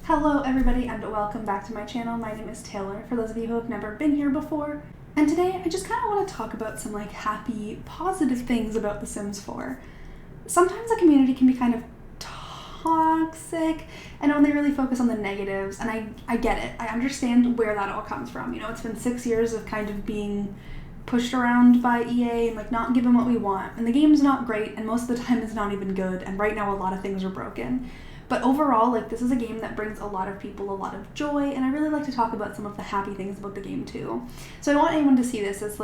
Hello everybody and welcome back to my channel. My name is Taylor, for those of you who have never been here before. And today I just kind of want to talk about some happy, positive things about The Sims 4. Sometimes the community can be kind of toxic and only really focus on the negatives, and I get it. I understand where that all comes from. You know, it's been 6 years of kind of being pushed around by EA and not given what we want. And the game's not great, and most of the time it's not even good, and right now a lot of things are broken. But overall, this is a game that brings a lot of people a lot of joy, and I really like to talk about some of the happy things about the game too. So I don't want anyone to see this as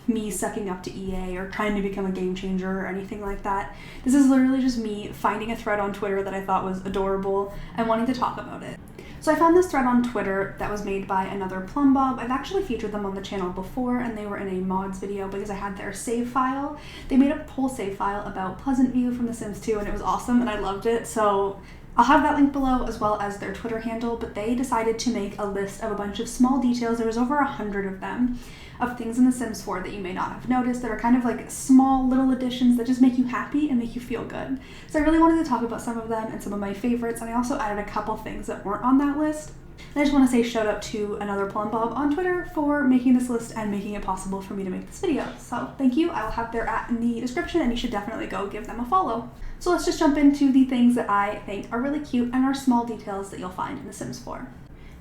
me sucking up to EA or trying to become a game changer or anything like that. This is literally just me finding a thread on Twitter that I thought was adorable and wanting to talk about it. So I found this thread on Twitter that was made by another Plumbob. I've actually featured them on the channel before, and they were in a mods video because I had their save file. They made a whole save file about Pleasant View from The Sims 2, and it was awesome, and I loved it. So I'll have that link below as well as their Twitter handle, but they decided to make a list of a bunch of small details. There was over 100 of them, of things in The Sims 4 that you may not have noticed that are kind of small little additions that just make you happy and make you feel good. So I really wanted to talk about some of them and some of my favorites, and I also added a couple things that weren't on that list. And I just want to say shout out to another Plumbob on Twitter for making this list and making it possible for me to make this video. So thank you. I will have their @ in the description, and you should definitely go give them a follow. So let's just jump into the things that I think are really cute and are small details that you'll find in The Sims 4.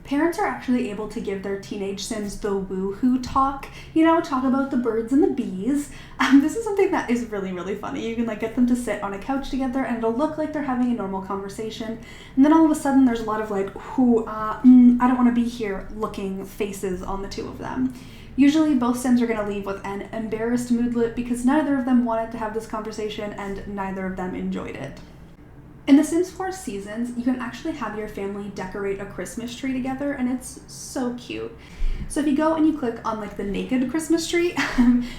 Parents are actually able to give their teenage Sims the woohoo talk, talk about the birds and the bees. This is something that is really, really funny. You can get them to sit on a couch together and it'll look like they're having a normal conversation. And then all of a sudden there's a lot of I don't want to be here looking faces on the two of them. Usually both Sims are going to leave with an embarrassed moodlet because neither of them wanted to have this conversation and neither of them enjoyed it. In The Sims 4 Seasons, you can actually have your family decorate a Christmas tree together, and it's so cute. So if you go and you click on the naked Christmas tree,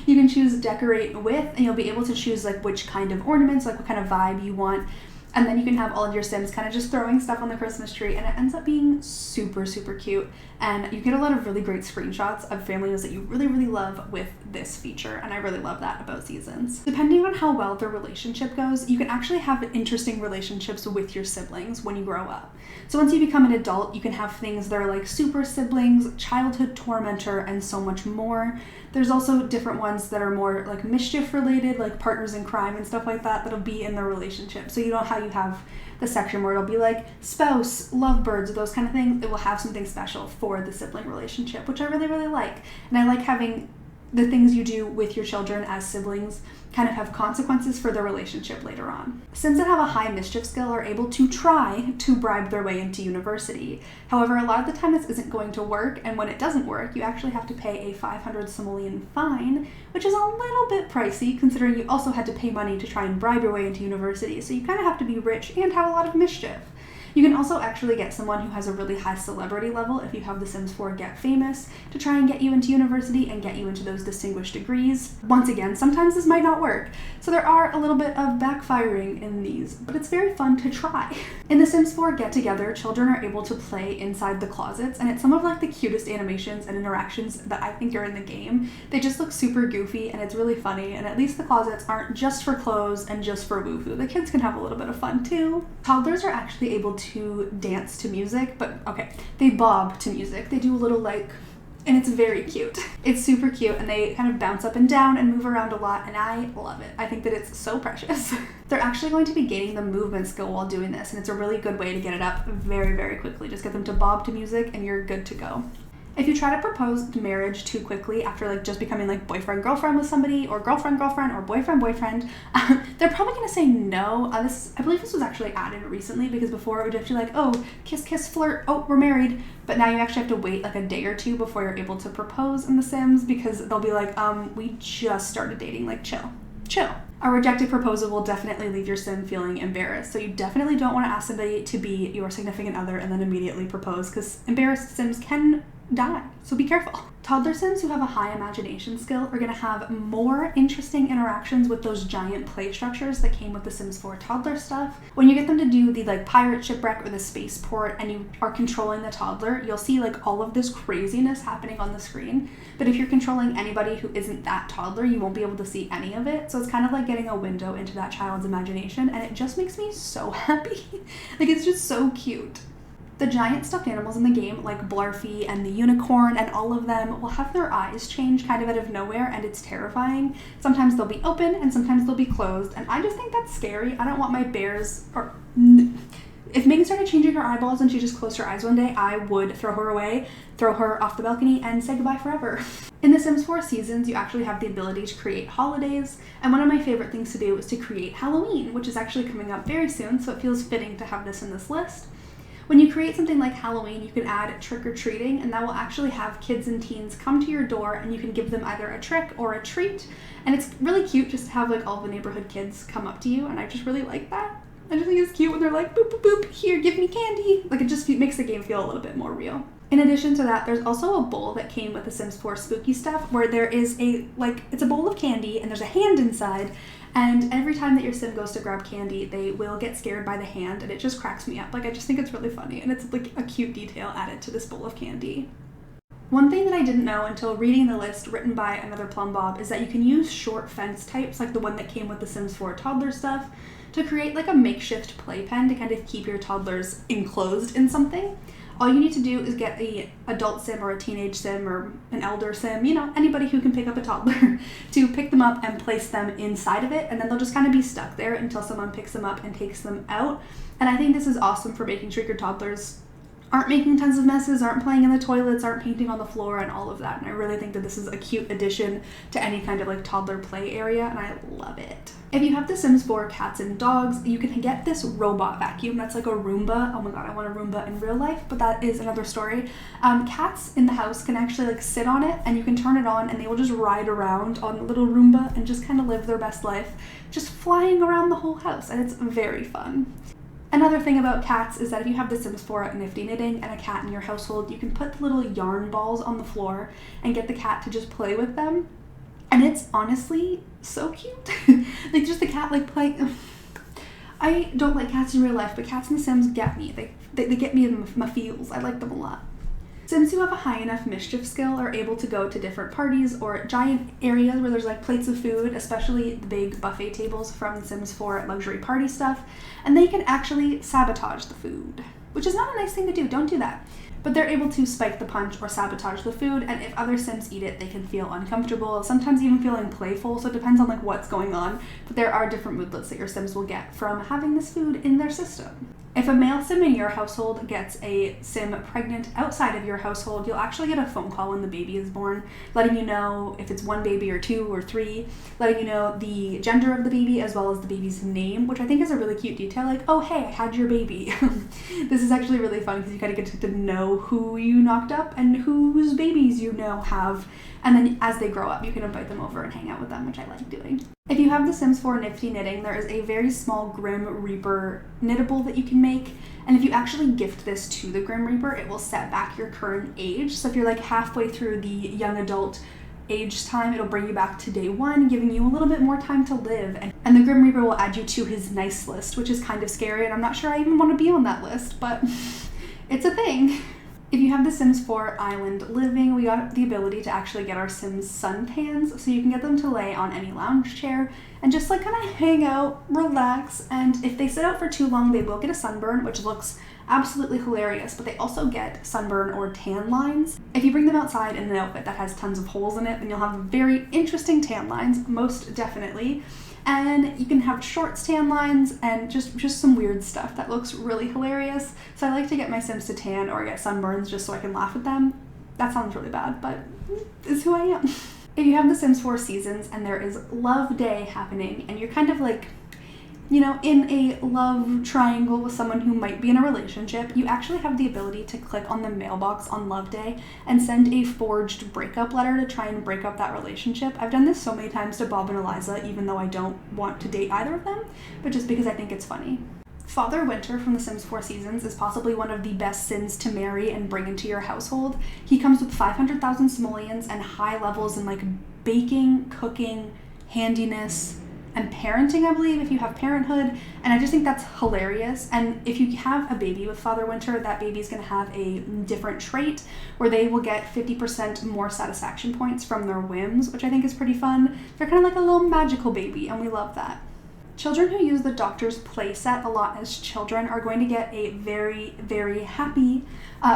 you can choose decorate with, and you'll be able to choose which kind of ornaments, what kind of vibe you want. And then you can have all of your Sims kind of just throwing stuff on the Christmas tree, and it ends up being super, super cute. And you get a lot of really great screenshots of families that you really, really love with this feature, and I really love that about Seasons. Depending on how well the relationship goes, you can actually have interesting relationships with your siblings when you grow up. So once you become an adult, you can have things that are super siblings, childhood tormentor, and so much more. There's also different ones that are more mischief related, like partners in crime and stuff like that, that'll be in the relationship. So you know how you have the section where it'll be spouse, lovebirds, those kind of things. It will have something special for the sibling relationship, which I really, really like. And I like having the things you do with your children as siblings kind of have consequences for their relationship later on. Sims that have a high mischief skill are able to try to bribe their way into university. However, a lot of the time this isn't going to work, and when it doesn't work, you actually have to pay a 500 simoleon fine, which is a little bit pricey considering you also had to pay money to try and bribe your way into university, so you kind of have to be rich and have a lot of mischief. You can also actually get someone who has a really high celebrity level if you have The Sims 4 Get Famous to try and get you into university and get you into those distinguished degrees. Once again, sometimes this might not work, so there are a little bit of backfiring in these, but it's very fun to try. In The Sims 4 Get Together, children are able to play inside the closets, and it's some of the cutest animations and interactions that I think are in the game. They just look super goofy, and it's really funny, and at least the closets aren't just for clothes and just for woohoo. The kids can have a little bit of fun too. Toddlers are actually able to dance to music, but okay, they bob to music. They do a little and it's very cute. It's super cute, and they kind of bounce up and down and move around a lot, and I love it. I think that it's so precious. They're actually going to be gaining the movement skill while doing this, and it's a really good way to get it up very, very quickly. Just get them to bob to music and you're good to go. If you try to propose marriage too quickly after just becoming boyfriend-girlfriend with somebody, or girlfriend-girlfriend, or boyfriend-boyfriend, they're probably gonna say no. I believe this was actually added recently, because before it would just be oh, kiss, kiss, flirt, oh, we're married. But now you actually have to wait a day or two before you're able to propose in The Sims, because they'll be we just started dating, chill. A rejected proposal will definitely leave your Sim feeling embarrassed, so you definitely don't want to ask somebody to be your significant other and then immediately propose, because embarrassed Sims can die, so be careful. Toddler Sims who have a high imagination skill are going to have more interesting interactions with those giant play structures that came with the Sims 4 toddler stuff. When you get them to do the pirate shipwreck or the spaceport and you are controlling the toddler, you'll see all of this craziness happening on the screen. But if you're controlling anybody who isn't that toddler, you won't be able to see any of it. So it's kind of like getting a window into that child's imagination, and it just makes me so happy. It's just so cute. The giant stuffed animals in the game, like Blarfy and the unicorn and all of them, will have their eyes change kind of out of nowhere, and it's terrifying. Sometimes they'll be open and sometimes they'll be closed, and I just think that's scary. I don't want my bears, or if Megan started changing her eyeballs and she just closed her eyes one day, I would throw her away, throw her off the balcony, and say goodbye forever. In The Sims 4 Seasons, you actually have the ability to create holidays, and one of my favorite things to do is to create Halloween, which is actually coming up very soon, so it feels fitting to have this in this list. When you create something like Halloween, you can add trick-or-treating, and that will actually have kids and teens come to your door, and you can give them either a trick or a treat. And it's really cute just to have like all the neighborhood kids come up to you, and I just really like that. I just think it's cute when they're like, boop, boop, boop, here, give me candy. Like, it just makes the game feel a little bit more real. In addition to that, there's also a bowl that came with the Sims 4 spooky stuff, where there is it's a bowl of candy, and there's a hand inside, and every time that your Sim goes to grab candy, they will get scared by the hand, and it just cracks me up. Like, I just think it's really funny, and it's like a cute detail added to this bowl of candy. One thing that I didn't know until reading the list written by another Plum Bob is that you can use short fence types, like the one that came with the Sims 4 toddler stuff, to create like a makeshift playpen to kind of keep your toddlers enclosed in something. All you need to do is get an adult Sim or a teenage Sim or an elder Sim, anybody who can pick up a toddler, to pick them up and place them inside of it, and then they'll just kind of be stuck there until someone picks them up and takes them out. And I think this is awesome for making sure your toddlers aren't making tons of messes, aren't playing in the toilets, aren't painting on the floor, and all of that. And I really think that this is a cute addition to any kind of like toddler play area, and I love it. If you have The Sims 4 cats and dogs, you can get this robot vacuum that's like a Roomba. Oh my god, I want a Roomba in real life, but that is another story. Cats in the house can actually like sit on it, and you can turn it on, and they will just ride around on the little Roomba and just kind of live their best life, just flying around the whole house, and it's very fun. Another thing about cats is that if you have The Sims 4 Nifty Knitting and a cat in your household, you can put the little yarn balls on the floor and get the cat to just play with them. And it's honestly so cute. Like, just the cat like playing. I don't like cats in real life, but cats in The Sims get me. They get me in my feels. I like them a lot. Sims who have a high enough mischief skill are able to go to different parties or giant areas where there's like plates of food, especially the big buffet tables from The Sims 4 luxury party stuff, and they can actually sabotage the food, which is not a nice thing to do. Don't do that. But they're able to spike the punch or sabotage the food, and if other Sims eat it, they can feel uncomfortable, sometimes even feeling playful, so it depends on like what's going on, but there are different moodlets that your Sims will get from having this food in their system. If a male Sim in your household gets a Sim pregnant outside of your household, you'll actually get a phone call when the baby is born, letting you know if it's one baby or two or three, letting you know the gender of the baby as well as the baby's name, which I think is a really cute detail, like, oh hey, I had your baby. This is actually really fun because you kind of get to know who you knocked up and whose babies you now have, and then as they grow up, you can invite them over and hang out with them, which I like doing. If you have The Sims 4 Nifty Knitting, there is a very small Grim Reaper knittable that you can make, and if you actually gift this to the Grim Reaper, it will set back your current age. So if you're like halfway through the young adult age time, it'll bring you back to day one, giving you a little bit more time to live. And the Grim Reaper will add you to his nice list, which is kind of scary, and I'm not sure I even want to be on that list, but it's a thing. If you have The Sims 4 Island Living, we got the ability to actually get our Sims suntans, so you can get them to lay on any lounge chair and just like kind of hang out, relax, and if they sit out for too long, they will get a sunburn, which looks absolutely hilarious, but they also get sunburn or tan lines. If you bring them outside in an outfit that has tons of holes in it, then you'll have very interesting tan lines, most definitely. And you can have shorts tan lines and just some weird stuff that looks really hilarious. So I like to get my Sims to tan or get sunburns just so I can laugh at them. That sounds really bad, but it's who I am. If you have The Sims 4 Seasons and there is Love Day happening and you're kind of like, in a love triangle with someone who might be in a relationship, you actually have the ability to click on the mailbox on Love Day and send a forged breakup letter to try and break up that relationship. I've done this so many times to Bob and Eliza, even though I don't want to date either of them, but just because I think it's funny. Father Winter from The Sims 4 Seasons is possibly one of the best Sims to marry and bring into your household. He comes with 500,000 simoleons and high levels in like baking, cooking, handiness, and parenting, I believe, if you have parenthood, and I just think that's hilarious. And if you have a baby with Father Winter, that baby's going to have a different trait where they will get 50% more satisfaction points from their whims, which I think is pretty fun. They're kind of like a little magical baby, and we love that. Children who use the Doctor's Playset a lot as children are going to get a very, very happy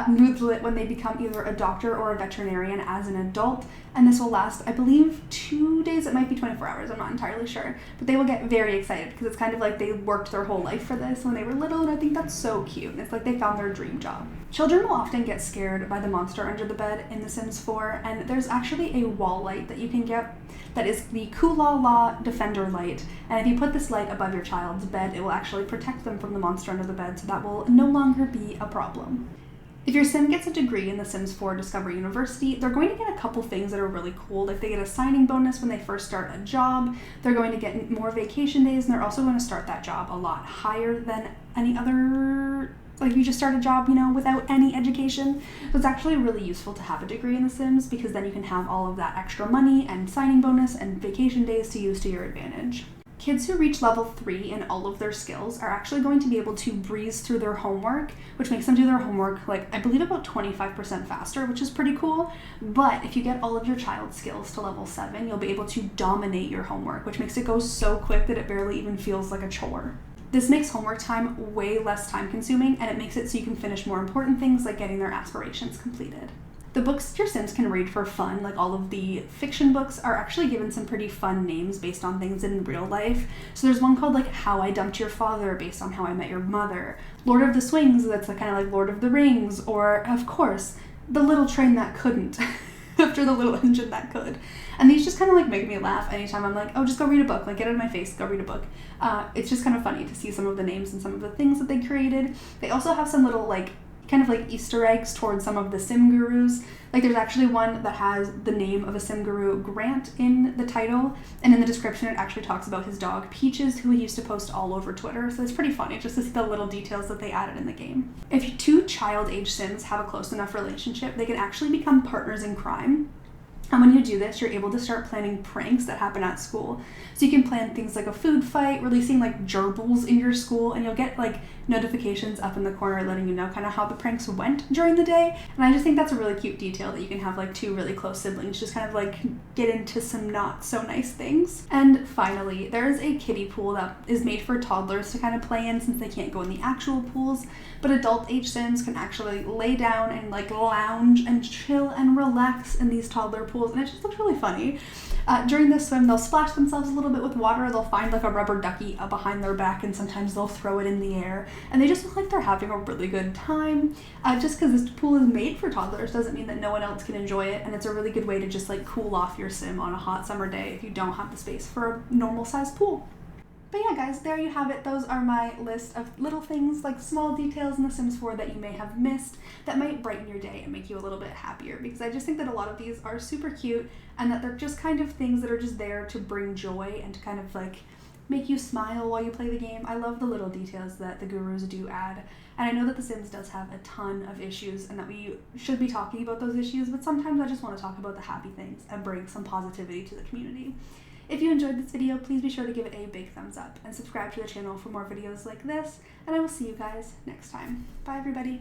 moodlet when they become either a doctor or a veterinarian as an adult. And this will last, I believe, 2 days. It might be 24 hours. I'm not entirely sure. But they will get very excited because it's kind of like they worked their whole life for this when they were little. And I think that's so cute. And it's like they found their dream job. Children will often get scared by the monster under the bed in The Sims 4. And there's actually a wall light that you can get that is the Kula La Defender light. And if you put this light above your child's bed, it will actually protect them from the monster under the bed. So that will no longer be a problem. If your sim gets a degree in The Sims 4 Discovery University, they're going to get a couple things that are really cool. Like they get a signing bonus when they first start a job, they're going to get more vacation days, and they're also going to start that job a lot higher than any other, like if you just start a job, without any education. So it's actually really useful to have a degree in The Sims because then you can have all of that extra money and signing bonus and vacation days to use to your advantage. Kids who reach level 3 in all of their skills are actually going to be able to breeze through their homework, which makes them do their homework, I believe about 25% faster, which is pretty cool. But if you get all of your child's skills to level 7, you'll be able to dominate your homework, which makes it go so quick that it barely even feels like a chore. This makes homework time way less time consuming, and it makes it so you can finish more important things like getting their aspirations completed. The books your Sims can read for fun, like all of the fiction books, are actually given some pretty fun names based on things in real life. So there's one called How I Dumped Your Father, based on How I Met Your Mother. Lord of the Swings, that's kind of like Lord of the Rings, or of course, The Little Train That Couldn't, after The Little Engine That Could. And these just kind of make me laugh anytime I'm like, oh, just go read a book, get out of my face, go read a book. It's just kind of funny to see some of the names and some of the things that they created. They also have some little kind of Easter eggs towards some of the sim gurus. There's actually one that has the name of a sim guru, Grant, in the title, and in the description it actually talks about his dog Peaches, who he used to post all over Twitter. So it's pretty funny just to see the little details that they added in the game. If two child-age sims have a close enough relationship, they can actually become partners in crime. And when you do this, you're able to start planning pranks that happen at school. So you can plan things like a food fight, releasing gerbils in your school, and you'll get notifications up in the corner letting you know kind of how the pranks went during the day. And I just think that's a really cute detail that you can have two really close siblings just kind of get into some not so nice things. And finally, there is a kiddie pool that is made for toddlers to kind of play in since they can't go in the actual pools, but adult age sims can actually lay down and lounge and chill and relax in these toddler pools, and it just looks really funny. During this swim, they'll splash themselves a little bit with water, they'll find a rubber ducky behind their back, and sometimes they'll throw it in the air, and they just look like they're having a really good time. Just because this pool is made for toddlers doesn't mean that no one else can enjoy it, and it's a really good way to just cool off your sim on a hot summer day if you don't have the space for a normal sized pool. But yeah, guys, there you have it. Those are my list of little things, small details in The Sims 4 that you may have missed that might brighten your day and make you a little bit happier, because I just think that a lot of these are super cute and that they're just kind of things that are just there to bring joy and to kind of make you smile while you play the game. I love the little details that the gurus do add. And I know that The Sims does have a ton of issues and that we should be talking about those issues, but sometimes I just want to talk about the happy things and bring some positivity to the community. If you enjoyed this video, please be sure to give it a big thumbs up and subscribe to the channel for more videos like this, and I will see you guys next time. Bye, everybody.